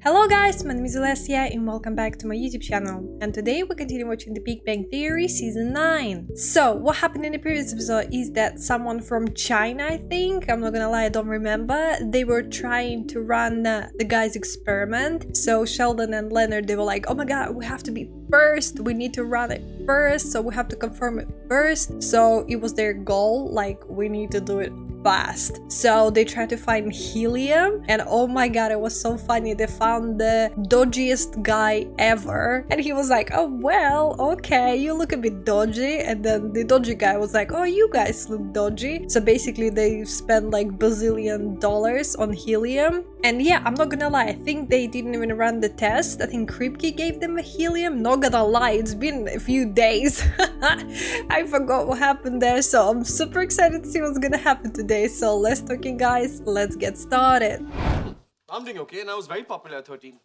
Hello guys, my name is Alessia and welcome back to my YouTube channel. And today we continue watching The Big Bang Theory Season 9. So, what happened in the previous episode is that someone from China, I think, I'm not gonna lie, I don't remember, they were trying to run the guy's experiment. So Sheldon and Leonard, they were like, oh my god, we have to be first, we need to run it first, so we have to confirm it first. So it was their goal, like, we need to do it fast. So they tried to find helium, and oh my god, it was so funny. They found the dodgiest guy ever, and he was like, oh well, okay, you look a bit dodgy. And then the dodgy guy was like, oh, you guys look dodgy. So basically they spent like bazillion dollars on helium. And yeah, I'm not gonna lie, I think they didn't even run the test. I think Kripke gave them a helium. Not gonna lie, it's been a few days. I forgot what happened there, so I'm super excited to see what's gonna happen today. So less talking guys, let's get started. I'm doing okay, and I was very popular at 13.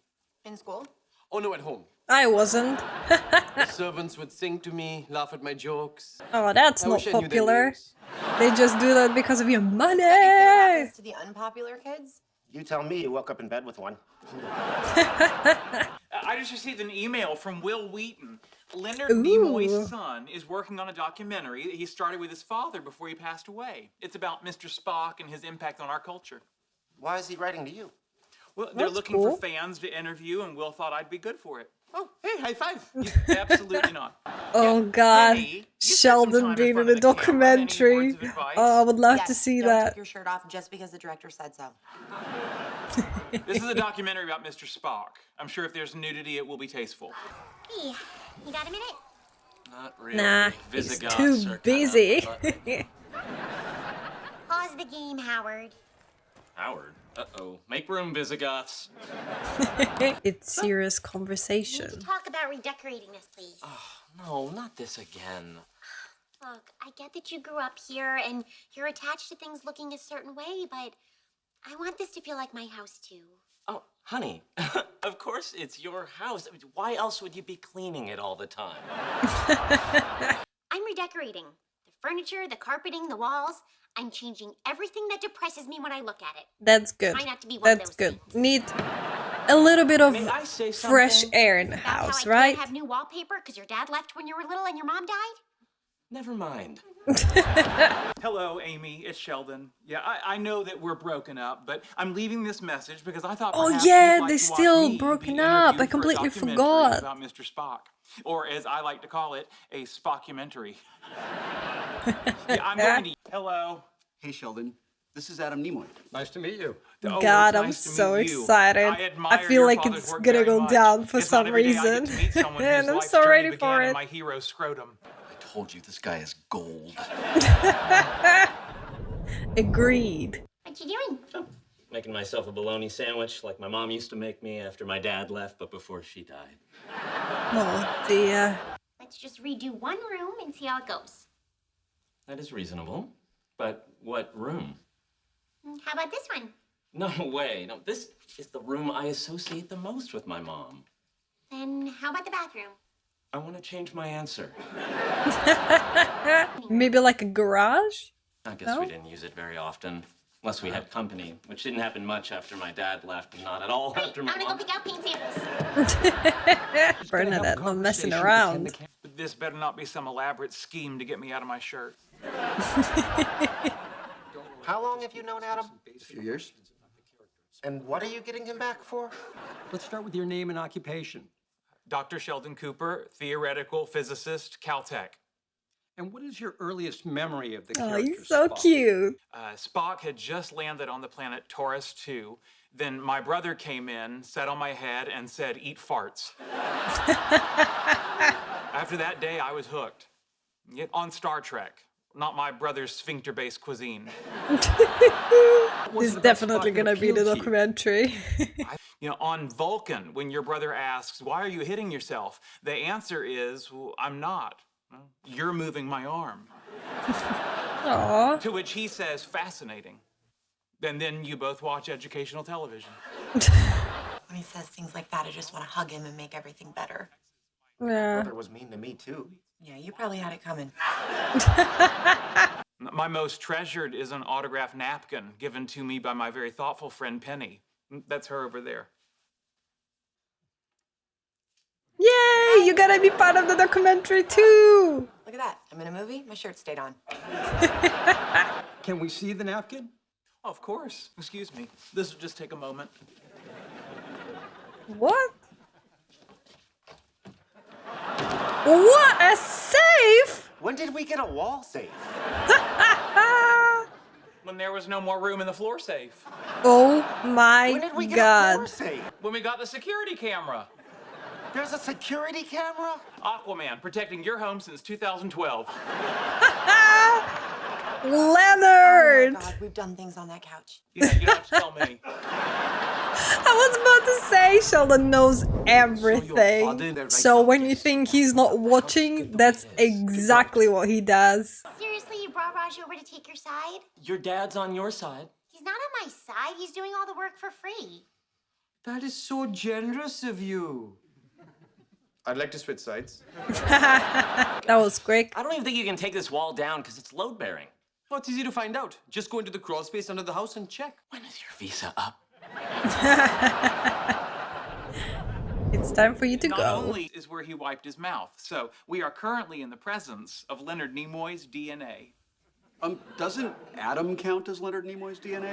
In school? Oh no, at home. I wasn't. The servants would sing to me, laugh at my jokes. Oh, that's I not wish I knew their popular. names. They just do that because of your money. What happens to the unpopular kids? You tell me you woke up in bed with one. I just received an email from Will Wheaton. Leonard Nimoy's son is working on a documentary that he started with his father before he passed away. It's about Mr. Spock and his impact on our culture. Why is he writing to you? Well, they're That's looking cool. for fans to interview, and Will thought I'd be good for it. Oh, hey, high five. Absolutely not. Oh god, Penny, you spent some Sheldon time being front in a of the camera. Any documentary. words of advice? Oh, I would love Yes, to see don't that. take your shirt off just because the director said so. This is a documentary about Mr. Spock. I'm sure if there's nudity, it will be tasteful. Hey, you got a minute? Not really. Nah, he's Visigoths too are kinda busy. Pause the game, Howard. Howard. Uh-oh. Make room, Visigoths. It's serious We need conversation. to talk about redecorating this place. No, not this again. Look, I get that you grew up here and you're attached to things looking a certain way, but I want this to feel like my house too. Oh, honey. Of course it's your house. I mean, why else would you be cleaning it all the time? I'm redecorating. The furniture, the carpeting, the walls. I'm changing everything that depresses me when I look at it. That's good. Try not to be one of That's those good. things. Need a little bit of May I say fresh something? air in the That's house, how I right? can't have new wallpaper because your dad left when you were little and your mom died? Never mind. Hello, Amy. It's Sheldon. Yeah, I know that we're broken up, but I'm leaving this message because I thought Oh, perhaps yeah, you'd like they to watch still me broken be up. interviewed I for a completely documentary forgot. about Mr. Spock, or as I like to call it, a Spockumentary. Yeah, I'm going to. Hello. Hey, Sheldon. This is Adam Nimoy. Nice to meet you. Oh, God, it's I'm nice to so meet you. excited. I admire I feel your like father's it's work gonna very go much. down for It's some not every day I reason. get to meet someone And whose I'm life's so journey ready for began in it. my hero scrotum. I told you this guy is gold. Agreed. What you doing? Making myself a bologna sandwich like my mom used to make me after my dad left, but before she died. Oh dear. Let's just redo one room and see how it goes. That is reasonable. But what room? How about this one? No way. No, this is the room I associate the most with my mom. Then how about the bathroom? I want to change my answer. Maybe like a garage? I guess No? we didn't use it very often. Unless we had company, which didn't happen much after my dad left, and not at all Wait, after I'm my gonna go mom. pick out paint samples. Bernadette, not messing around. This better not be some elaborate scheme to get me out of my shirt. How long have you known Adam? A few years. And what are you getting him back for? Let's start with your name and occupation. Dr. Sheldon Cooper, theoretical physicist, Caltech. And what is your earliest memory of the Oh, character he's so Spock? cute. Spock had just landed on the planet Taurus 2. Then my brother came in, sat on my head, and said, "Eat farts." After that day, I was hooked. Yet on Star Trek, not my brother's sphincter-based cuisine. This is about definitely Spock that gonna be the appealed to you? documentary. You know, on Vulcan, when your brother asks, "Why are you hitting yourself?" the answer is, "Well, I'm not. Well, you're moving my arm." Aww. To which he says, "Fascinating." And then you both watch educational television. When he says things like that, I just want to hug him and make everything better. Yeah. Brother was mean to me, too. Yeah, you probably had it coming. My most treasured is an autographed napkin given to me by my very thoughtful friend Penny. That's her over there. Yay! You gotta be part of the documentary too! Look at that. I'm in a movie. My shirt stayed on. Can we see the napkin? Of course. Excuse me. This will just take a moment. What? What? A safe? When did we get a wall safe? When there was no more room in the floor safe. Oh my When did we get a floor god. safe? When we got the security camera. There's a security camera? Aquaman, protecting your home since 2012. Leonard! Oh my God, we've done things on that couch. Yeah, you don't have to tell me. I was about to say Sheldon knows everything. So when you think he's not watching, that's exactly what he does. Seriously, you brought Raj over to take your side? Your dad's on your side. He's not on my side. He's doing all the work for free. That is so generous of you. I'd like to switch sides. That was quick. I don't even think you can take this wall down because it's load bearing. Oh, it's easy to find out. Just go into the crawl space under the house and check. When is your visa up? It's time for you to Not go. only is where he wiped his mouth, so we are currently in the presence of Leonard Nimoy's DNA. Doesn't Adam count as Leonard Nimoy's DNA?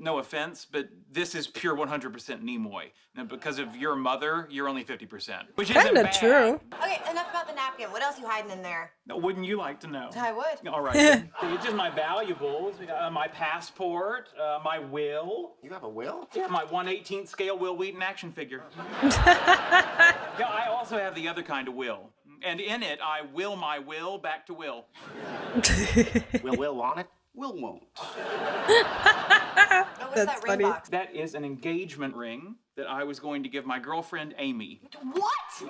No offense, but this is pure 100% Nimoy. Now, because of your mother, you're only 50%. Which isn't Kinda bad. true. Okay, enough about the napkin. What else you hiding in there? Wouldn't you like to know? I would. All right. Then. It's just my valuables, my passport, my will. You have a will? Yeah, my 1/18 scale Will Wheaton action figure. Yeah, I also have the other kind of will. And in it, I will my will back to Will. Will Will want it? Will won't. Oh, what's That's that ring funny. box? That is an engagement ring that I was going to give my girlfriend, Amy. What?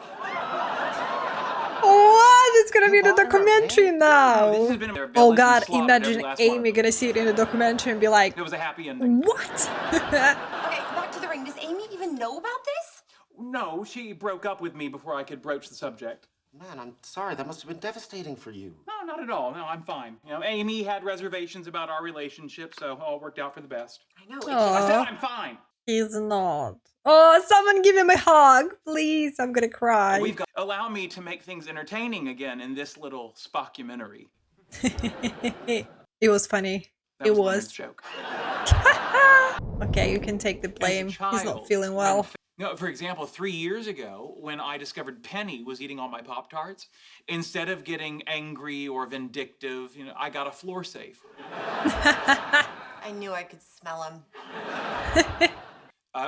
What? It's gonna be in the bought her a documentary ring? now. This has been a Oh village god, and slaughtered imagine every last one of Amy them. gonna see it in the documentary and be like, It was a happy ending. what? Okay, back to the ring. Does Amy even know about this? No, she broke up with me before I could broach the subject. Man, I'm sorry. That must have been devastating for you. No, not at all. No, I'm fine. You know, Amy had reservations about our relationship, so all worked out for the best. I know. I said Aw, I'm fine. he's not. Oh, someone give him a hug, please. I'm gonna cry. We've got allow me to make things entertaining again in this little Spockumentary. It was funny. That It Leonard's was. joke. Okay, you can take the blame. He's not Child, feeling well. No, for example, 3 years ago, when I discovered Penny was eating all my Pop-Tarts, instead of getting angry or vindictive, I got a floor safe. I knew I could smell him.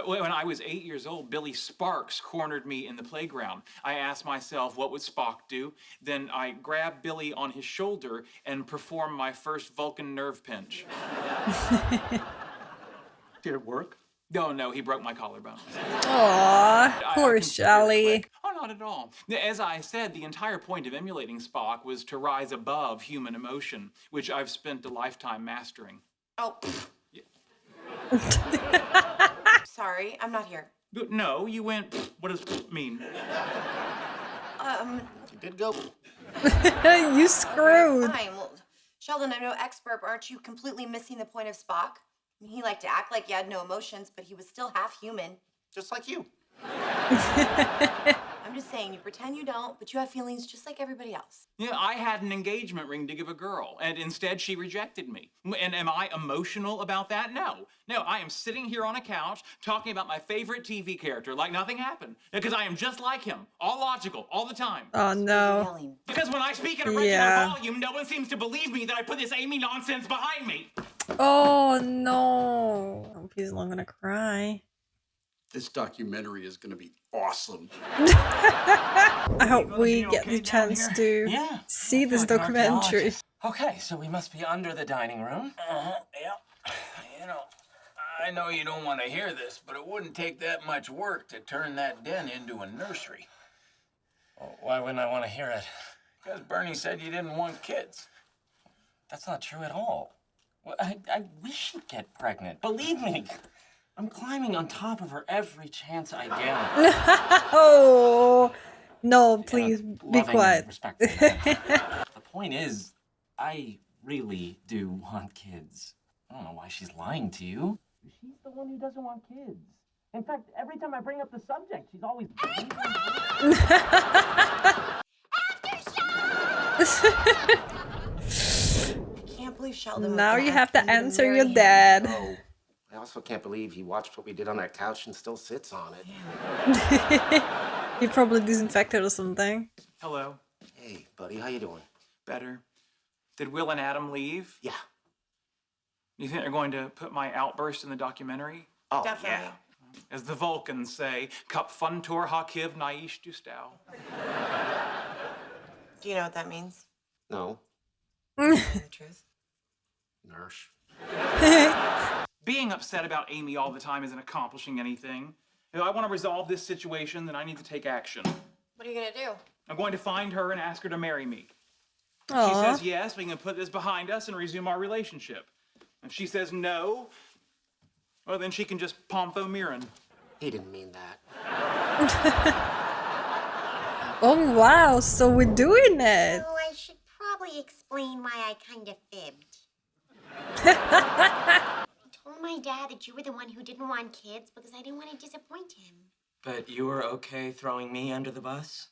When I was 8 years old, Billy Sparks cornered me in the playground. I asked myself, what would Spock do? Then I grabbed Billy on his shoulder and performed my first Vulcan nerve pinch. Did it work? No, he broke my collarbone. Aw, poor consider it Shelly. quick. Oh, not at all. As I said, the entire point of emulating Spock was to rise above human emotion, which I've spent a lifetime mastering. Oh, pfft. Sorry, I'm not here. But no, you went, what does mean? You did go. You screwed. Fine. Well, Sheldon, I'm no expert, but aren't you completely missing the point of Spock? I mean, he liked to act like he had no emotions, but he was still half human. Just like you. I'm just saying, you pretend you don't, but you have feelings just like everybody else. Yeah, I had an engagement ring to give a girl, and instead she rejected me. And am I emotional about that? No, I am sitting here on a couch talking about my favorite TV character like nothing happened. Because I am just like him, all logical, all the time. Oh no. Yelling. Because when I speak at a regular Yeah. volume, no one seems to believe me that I put this Amy nonsense behind me. Oh no. I hope he's not gonna cry. This documentary is going to be awesome. I hope we You get okay the down chance here? to Yeah. see I feel this like an documentary. archaeologist. Okay, so we must be under the dining room. Yep. You know, I know you don't want to hear this, but it wouldn't take that much work to turn that den into a nursery. Well, why wouldn't I want to hear it? Because Bernie said you didn't want kids. That's not true at all. Well, I wish she'd get pregnant. Believe me. I'm climbing on top of her every chance I get. Oh no, In a please be loving, quiet. respectful way. The point is, I really do want kids. I don't know why she's lying to you. She's the one who doesn't want kids. In fact, every time I bring up the subject, she's always... I can't believe Sheldon was Now gonna you ask have to you to answer marry your him. dad. Oh, I also can't believe he watched what we did on that couch and still sits on it. He probably disinfected or something. Hello. Hey, buddy, how you doing? Better. Did Will and Adam leave? Yeah. You think they're going to put my outburst in the documentary? Oh, Definitely. yeah. As the Vulcans say, Kap funtor hakiv naish du stau. Do you know what that means? No. The truth. Nurse. Being upset about Amy all the time isn't accomplishing anything. If I want to resolve this situation, then I need to take action. What are you gonna do? I'm going to find her and ask her to marry me. If she Aw. says yes, we can put this behind us and resume our relationship. If she says no, well, then she can just Pomtho Mirren. He didn't mean that. Oh wow, so we're doing it. Oh, I should probably explain why I kind of fibbed. I told my dad that you were the one who didn't want kids because I didn't want to disappoint him. But you were okay throwing me under the bus?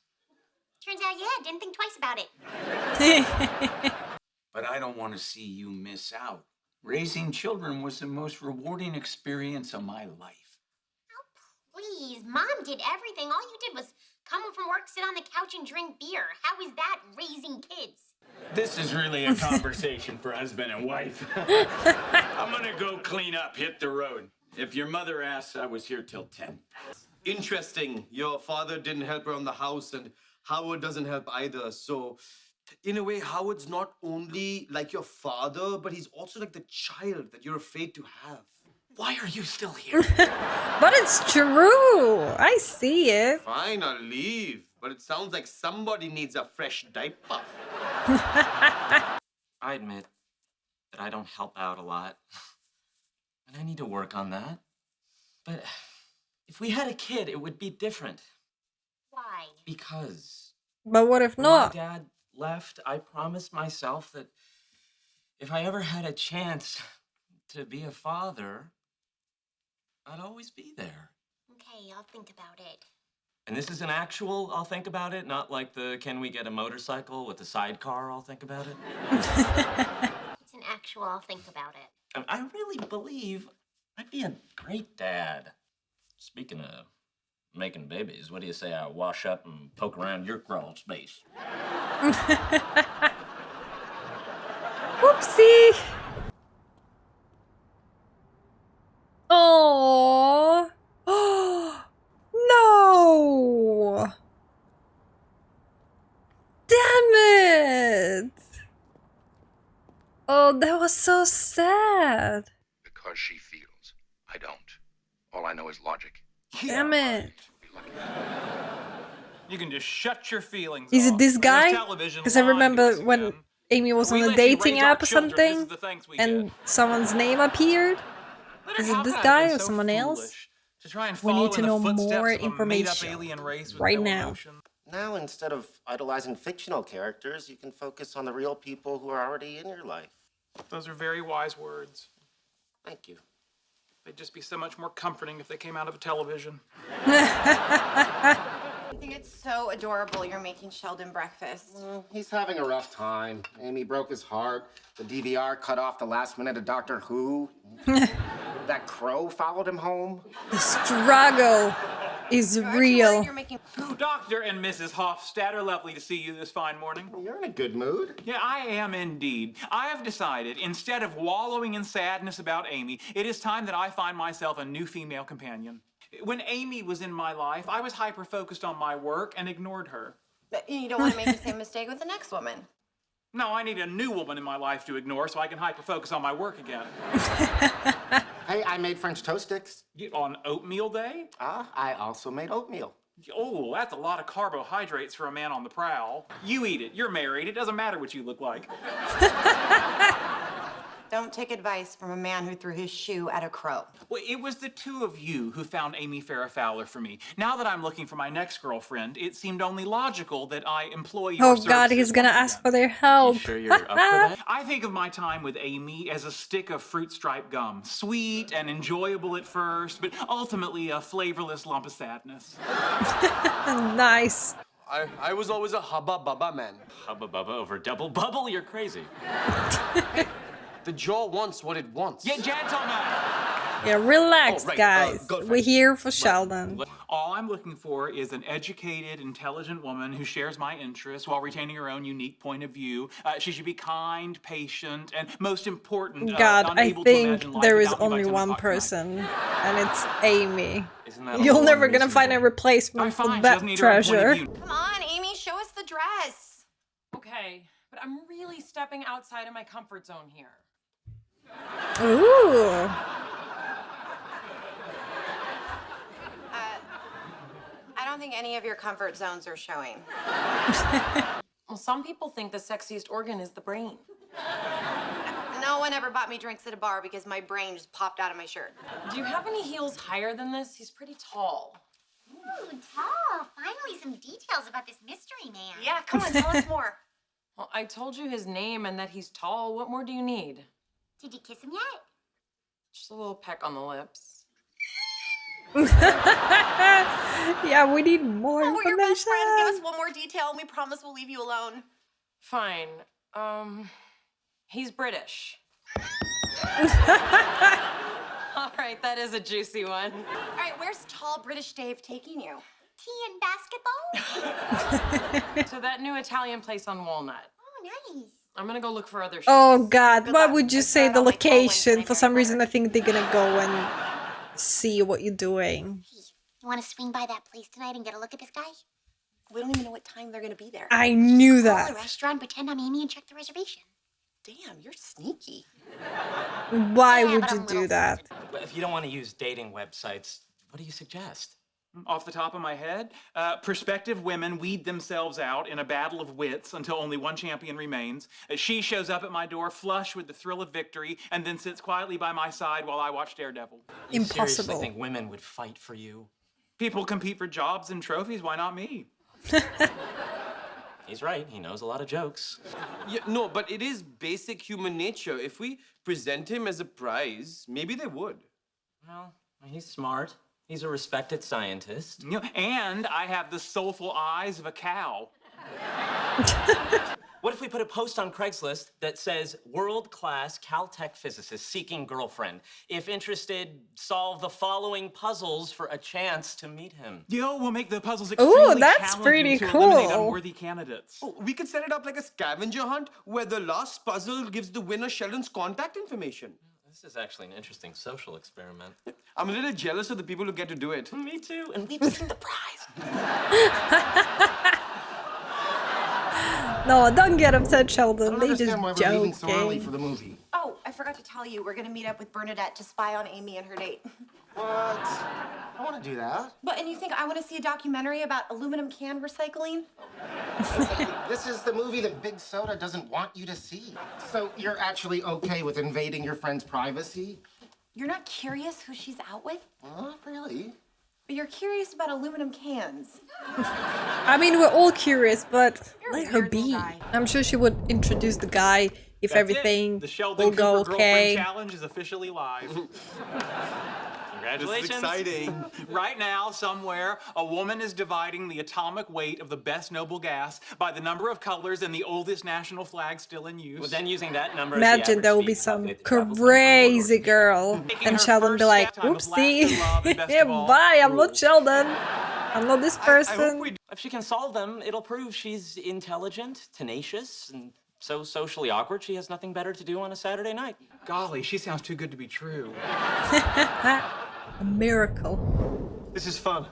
Turns out, yeah, didn't think twice about it. But I don't want to see you miss out. Raising children was the most rewarding experience of my life. Please, Mom did everything. All you did was come home from work, sit on the couch, and drink beer. How is that raising kids? This is really a conversation for husband and wife. I'm gonna go clean up, hit the road. If your mother asks, I was here till 10. Interesting. Your father didn't help around the house, and Howard doesn't help either. So, in a way, Howard's not only like your father, but he's also like the child that you're afraid to have. Why are you still here? But it's true. I see it. Fine, I'll leave. But it sounds like somebody needs a fresh diaper. I admit that I don't help out a lot. And I need to work on that. But if we had a kid, it would be different. Why? Because But what if when my not? dad left, I promised myself that if I ever had a chance to be a father, I'd always be there. Okay, I'll think about it. And this is an actual I'll think about it, not like the can we get a motorcycle with a sidecar I'll think about it. It's an actual I'll think about it. I really believe I'd be a great dad. Speaking of making babies, what do you say I wash up and poke around your crawl space? Whoopsie. Oh. No. Damn it. Oh, that was so sad. Because she feels. I don't. All I know is logic. Damn it. You can just shut your feelings Is off. it this There's guy? television Because I lying to remember us when again. Amy was We on a let you dating raise our app or children. This something, is the thanks we and get. someone's name appeared. Leonard, Is it how this could I guy have been or so someone else? foolish to try and We follow need to in the know footsteps more of a made-up information alien race with right no now. emotion? Now, instead of idolizing fictional characters, you can focus on the real people who are already in your life. Those are very wise words. Thank you. They'd just be so much more comforting if they came out of a television. I think it's so adorable you're making Sheldon breakfast. Well, he's having a rough time. Amy broke his heart. The DVR cut off the last minute of Doctor Who. That crow followed him home. The struggle is Aren't you real. worried you're making Dr. and Mrs. Hofstadter, lovely to see you this fine morning. You're in a good mood. Yeah, I am indeed. I have decided, instead of wallowing in sadness about Amy, it is time that I find myself a new female companion. When Amy was in my life, I was hyper-focused on my work and ignored her. But you don't want to make the same mistake with the next woman. No, I need a new woman in my life to ignore so I can hyper-focus on my work again. Hey, I made French toast sticks. On oatmeal day? I also made oatmeal. Oh, that's a lot of carbohydrates for a man on the prowl. You eat it. You're married. It doesn't matter what you look like. Don't take advice from a man who threw his shoe at a crow. Well, it was the two of you who found Amy Farrah Fowler for me. Now that I'm looking for my next girlfriend, it seemed only logical that I employ your Oh services god, he's gonna once ask again. for their help. You sure you're up for that? I think of my time with Amy as a stick of fruit stripe gum. Sweet and enjoyable at first, but ultimately a flavorless lump of sadness. Nice. I was always a hubba bubba man. Hubba bubba over double bubble? You're crazy. The jaw wants what it wants. Get gentlemen! Yeah, relax, Oh, right, guys. girlfriend. We're here for Sheldon. All I'm looking for is an educated, intelligent woman who shares my interests while retaining her own unique point of view. She should be kind, patient, and most important, God, I unable to think imagine life there is without me by only 10 one o'clock tonight. person, and it's Amy. Isn't that a You're little never gonna unreasonable? find a replacement for Fine, she that doesn't need her own point of treasure. view. Come on, Amy, show us the dress. Okay, but I'm really stepping outside of my comfort zone here. Ooh. I don't think any of your comfort zones are showing. Well, some people think the sexiest organ is the brain. No one ever bought me drinks at a bar because my brain just popped out of my shirt. Do you have any heels higher than this? He's pretty tall. Ooh, tall. Finally, some details about this mystery man. Yeah, come on, tell us more. Well, I told you his name and that he's tall. What more do you need? Did you kiss him yet? Just a little peck on the lips. Yeah, we need more Oh, we're your best friends. Give us information. one more detail and we promise we'll leave you alone. Fine. He's British. All right, that is a juicy one. All right, where's tall British Dave taking you? Tea and basketball? To that new Italian place on Walnut. Oh, nice. I'm gonna go look for other shoes. Oh god, Good why luck. would you I say tried the all my tall ones location? and For I some very reason I hard. think they're gonna go and see what you're doing. You want to swing by that place tonight and get a look at this guy? We don't even know what time they're gonna be there. I knew Call that. a restaurant, pretend I'm Amy, and check the reservation. Damn, you're sneaky. Why Yeah, would but you I'm a do little that? But if you don't want to use dating websites, what do you suggest? Off the top of my head, prospective women weed themselves out in a battle of wits until only one champion remains. She shows up at my door flush with the thrill of victory and then sits quietly by my side while I watch Daredevil. You seriously Impossible. think women would fight for you? People compete for jobs and trophies, why not me? He's right. He knows a lot of jokes. Yeah, no, but it is basic human nature. If we present him as a prize, maybe they would. Well, he's smart. He's a respected scientist. You know, and I have the soulful eyes of a cow. What if we put a post on Craigslist that says, world-class Caltech physicist seeking girlfriend. If interested, solve the following puzzles for a chance to meet him. Yo, we'll make the puzzles extremely that's challenging pretty to eliminate cool. unworthy candidates. Oh, we could set it up like a scavenger hunt where the last puzzle gives the winner Sheldon's contact information. This is actually an interesting social experiment. I'm a little jealous of the people who get to do it. Me too, and we've seen the prize. No, don't get upset, I Sheldon. don't They just understand why we're leaving so early joking. for the movie. Oh, I forgot to tell you, we're gonna meet up with Bernadette to spy on Amy and her date. What? I want to do that. But, and you think I wanna see a documentary about aluminum can recycling? This is the movie that Big Soda doesn't want you to see. So you're actually okay with invading your friend's privacy? You're not curious who she's out with? Not really. But you're curious about aluminum cans. I mean, we're all curious, but You're a let her weird little be. guy. I'm sure she would introduce the guy if That's everything it. The Sheldon will go Cooper okay. Girlfriend Challenge is officially live. Congratulations. This is exciting. Right now, somewhere, a woman is dividing the atomic weight of the best noble gas by the number of colors in the oldest national flag still in use. Well, then using that number as the Imagine average there will speed, be some calculate the travel time from crazy Mordor to girl, Taking and her Sheldon be first like, step time of "Oopsie, laughter, love, and best yeah, of all, bye. I'm not rules." Sheldon. I'm not this I hope person." we If she can solve them, it'll prove she's intelligent, tenacious, and so socially awkward she has nothing better to do on a Saturday night. Golly, she sounds too good to be true. A miracle. This is fun.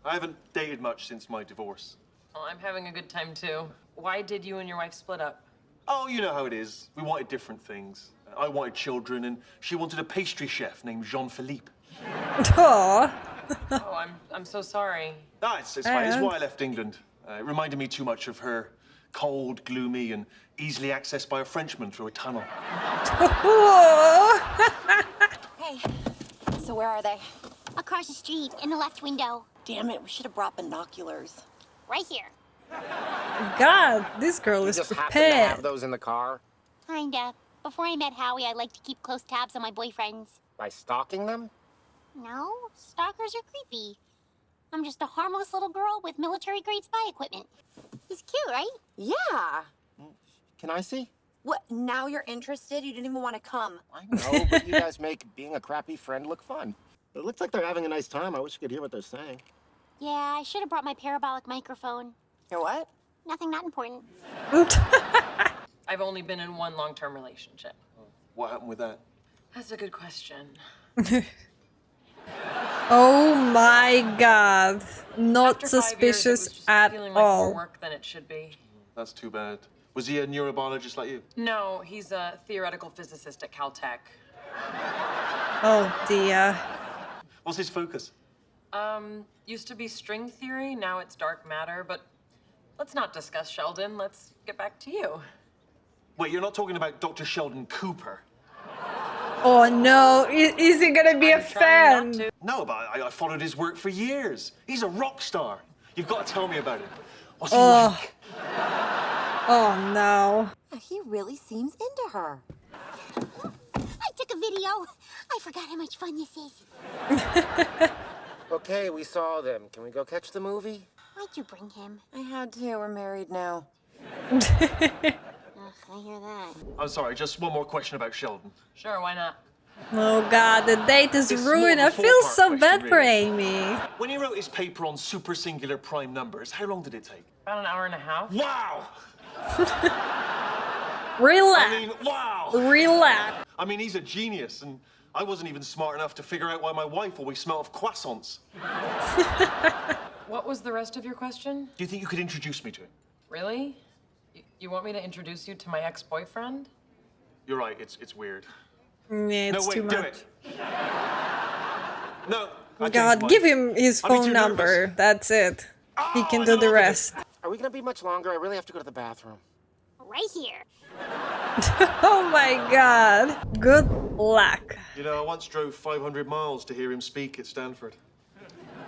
I haven't dated much since my divorce. Well, I'm having a good time too. Why did you and your wife split up? Oh, you know how it is. We wanted different things. I wanted children, and she wanted a pastry chef named Jean-Philippe. Aww. Oh, I'm so sorry. Ah, it's fine. It's And- why I left England. It reminded me too much of her. Cold, gloomy, and easily accessed by a Frenchman through a tunnel. Hey, so where are they? Across the street, in the left window. Damn it, we should have brought binoculars. Right here. God, this girl You is just happen to have prepared. those in the car? Kinda. Before I met Howie, I liked to keep close tabs on my boyfriends. By stalking them? No, stalkers are creepy. I'm just a harmless little girl with military-grade spy equipment. He's cute, right? Yeah. Can I see? What, now you're interested? You didn't even want to come. I know, but you guys make being a crappy friend look fun. It looks like they're having a nice time. I wish you could hear what they're saying. Yeah, I should have brought my parabolic microphone. Your what? Nothing that important. I've only been in one long-term relationship. What happened with that? That's a good question. Oh my God. Not After 5 years, it was suspicious just at feeling like more all. work than it should be. That's too bad. Was he a neurobiologist like you? No, he's a theoretical physicist at Caltech. Oh dear. What's his focus? Used to be string theory, now it's dark matter, but let's not discuss Sheldon. Let's get back to you. Wait, you're not talking about Dr. Sheldon Cooper? Oh no, is he gonna be a fan? No, but I followed his work for years. He's a rock star. You've got to tell me about it. What's he Oh. like? Oh no. He really seems into her. I took a video. I forgot how much fun this is. Okay, we saw them. Can we go catch the movie? Why'd you bring him? I had to. We're married now. Ugh, I hear that. I'm sorry, just one more question about Sheldon. Sure, why not? Oh God, the date is It's more ruined. of I a feel so four-part bad question, for really. Amy. When he wrote his paper on super singular prime numbers, how long did it take? About an hour and a half. Wow! Relax. I mean, wow! Relax. I mean, he's a genius, and I wasn't even smart enough to figure out why my wife always smelled of croissants. What was the rest of your question? Do you think you could introduce me to him? Really? You want me to introduce you to my ex-boyfriend? You're right, it's weird. Yeah, it's no, wait, too do much. it. No. I changed God, mine. give him his I'll be phone too number. nervous. That's it. He can I do the love it. rest. Are we gonna be much longer? I really have to go to the bathroom. Right here. Oh my God. Good luck. You know, I once drove 500 miles to hear him speak at Stanford.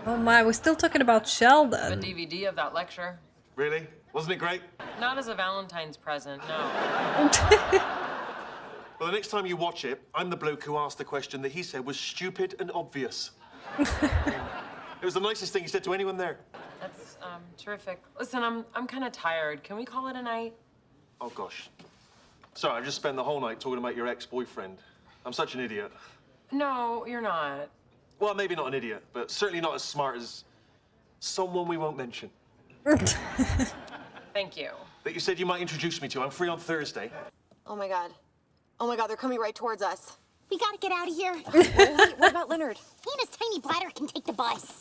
Oh my, we're still talking about A Sheldon. DVD of that lecture. Really? Wasn't it great? Not as a Valentine's present, no. Well, the next time you watch it, I'm the bloke who asked the question that he said was stupid and obvious. It was the nicest thing he said to anyone there. That's terrific. Listen, I'm kind of tired. Can we call it a night? Oh, gosh. Sorry, I just spent the whole night talking about your ex-boyfriend. I'm such an idiot. No, you're not. Well, maybe not an idiot, but certainly not as smart as someone we won't mention. Thank you. That you said you might introduce me to. I'm free on Thursday. Oh my God. Oh my God, they're coming right towards us. We gotta get out of here. Wait, what about Leonard? He and his tiny bladder can take the bus.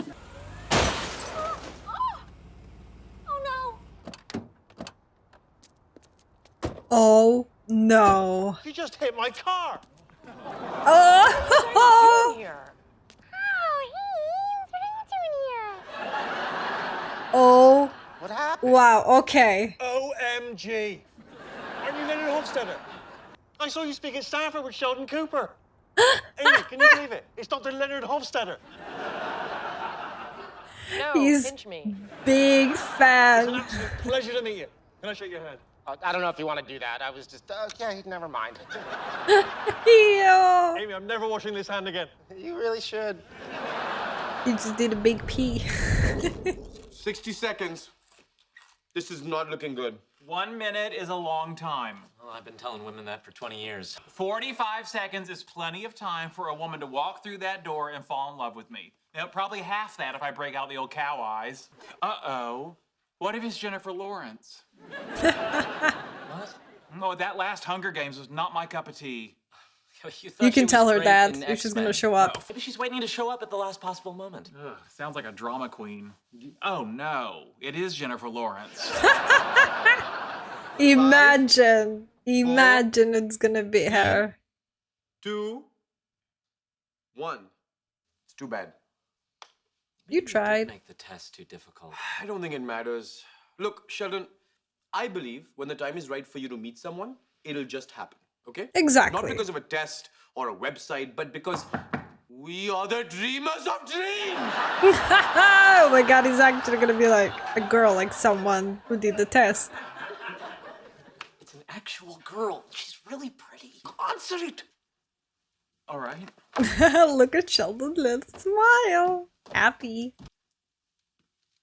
Oh no. Oh no. You just hit my car! Oh! Here. Oh, hey, what are you doing here? Oh. What happened? Wow, okay. OMG! Aren't you Leonard Hofstadter? I saw you speak at Stanford with Sheldon Cooper. Amy, can you believe it? It's Dr. Leonard Hofstadter. No, He's pinch me. big It's an fan. absolute pleasure to meet you. Can I shake your hand? I don't know if you want to do that. I was just, okay, never mind. Ew. Amy, I'm never washing this hand again. You really should. He just did a big pee. 60 seconds. This is not looking good. 1 minute is a long time. Well, I've been telling women that for 20 years. 45 seconds is plenty of time for a woman to walk through that door and fall in love with me. You know, probably half that if I break out the old cow eyes. Uh-oh. What if it's Jennifer Lawrence? What? Oh, that last Hunger Games was not my cup of tea. You You thought she can was tell her great that in if she's X-Men. gonna show up. Maybe she's waiting to show up at the last possible moment. Ugh, sounds like a drama queen. Oh no, it is Jennifer Lawrence. Imagine. Imagine it's gonna be her. 2, 1. It's too bad. You Maybe we did tried. make the test too difficult. I don't think it matters. Look, Sheldon, I believe when the time is right for you to meet someone, it'll just happen, okay? Exactly. Not because of a test or a website, but because we are the dreamers of dreams! Oh my god, he's actually gonna be like a girl, like someone who did the test. It's an actual girl. She's really pretty. Answer it! All right. Look at Sheldon's little smile. Happy.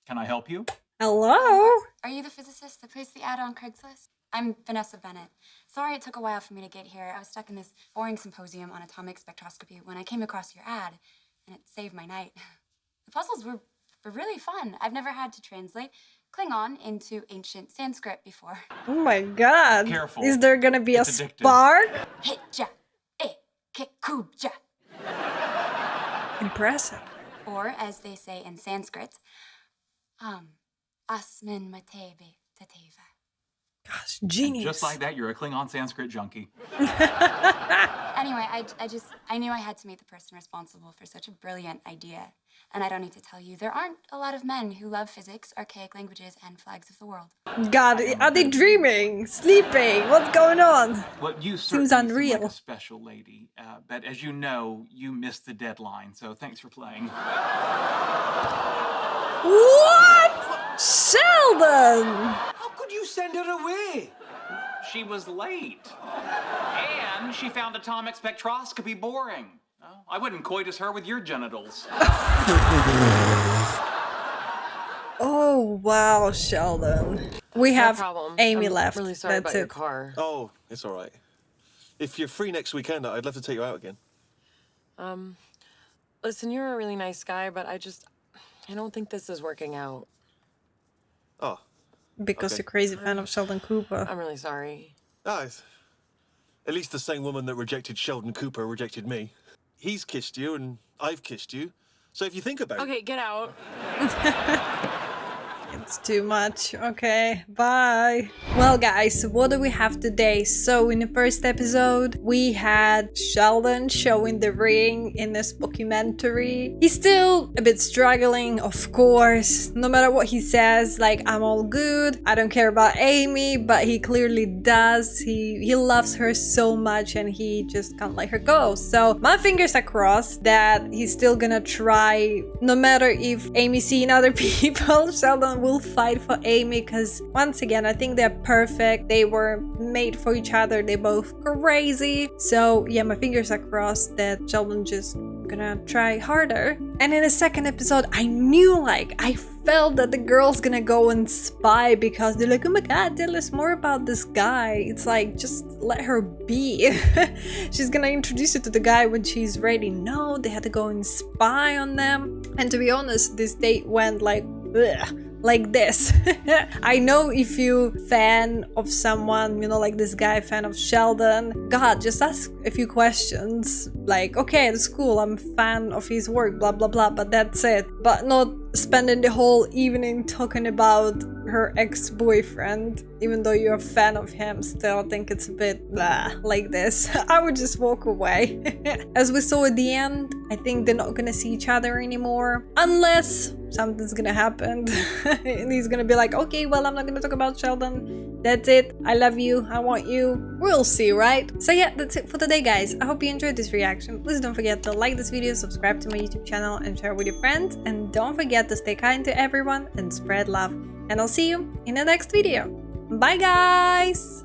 Can I help you? Hello? Are you the physicist that placed the ad on Craigslist? I'm Vanessa Bennett. Sorry it took a while for me to get here. I was stuck in this boring symposium on atomic spectroscopy when I came across your ad, and it saved my night. The puzzles were really fun. I've never had to translate Klingon into ancient Sanskrit before. Oh my god. Careful. Is there gonna be It's a addictive. spark? Hitja, kikubja. Impressive. Or, as they say in Sanskrit, asmin matebi tativa. Gosh, genius. Just like that, you're a Klingon Sanskrit junkie. Anyway, I knew I had to meet the person responsible for such a brilliant idea. And I don't need to tell you, there aren't a lot of men who love physics, archaic languages, and flags of the world. God, are they dreaming? Sleeping? What's going on? Well, you Seems certainly unreal. seem like a special lady. But as you know, you missed the deadline, so thanks for playing. What? Sheldon! How could you send her away? She was late. And she found atomic spectroscopy boring. Oh, I wouldn't coitus her with your genitals. Oh, wow, Sheldon. We have problem. Amy I'm left. really sorry That's about your it. car. Oh, it's all right. If you're free next weekend, I'd love to take you out again. Listen, you're a really nice guy, but I don't think this is working out. Oh. Because Okay. you're a crazy fan of Sheldon Cooper. I'm really sorry. At least the same woman that rejected Sheldon Cooper rejected me. He's kissed you and I've kissed you. So if you think about it... Okay, get out. It's too much. Okay, bye. Well, guys, what do we have today? So in the first episode, we had Sheldon showing the ring in this documentary. He's still a bit struggling, of course. No matter what he says, like, I'm all good. I don't care about Amy, but he clearly does. He loves her so much and he just can't let her go. So my fingers are crossed that he's still gonna try, no matter if Amy's seeing other people, Sheldon will fight for Amy, because once again, I think they're perfect. They were made for each other. They're both crazy. So yeah, my fingers are crossed that Sheldon just gonna try harder. And in the second episode, I knew, like, I felt that the girl's gonna go and spy, because they're like, oh my god, tell us more about this guy. It's like, just let her be. She's gonna introduce you to the guy when she's ready. No, they had to go and spy on them. And to be honest, this date went like, ugh, like this. I know if you fan of someone, you know, like this guy, fan of Sheldon, God, just ask a few questions. Like, okay, that's cool, I'm a fan of his work, blah blah blah, but that's it. But not spending the whole evening talking about her ex-boyfriend, even though you're a fan of him. Still, I think it's a bit blah, like this. I would just walk away. As we saw at the end, I think they're not gonna see each other anymore, unless something's gonna happen. And he's gonna be like, okay, well, I'm not gonna talk about Sheldon. That's it. I love you. I want you. We'll see, right? So yeah, that's it for today, guys. I hope you enjoyed this reaction. Please don't forget to like this video, subscribe to my YouTube channel, and share with your friends. And don't forget to stay kind to everyone and spread love. And I'll see you in the next video. Bye, guys!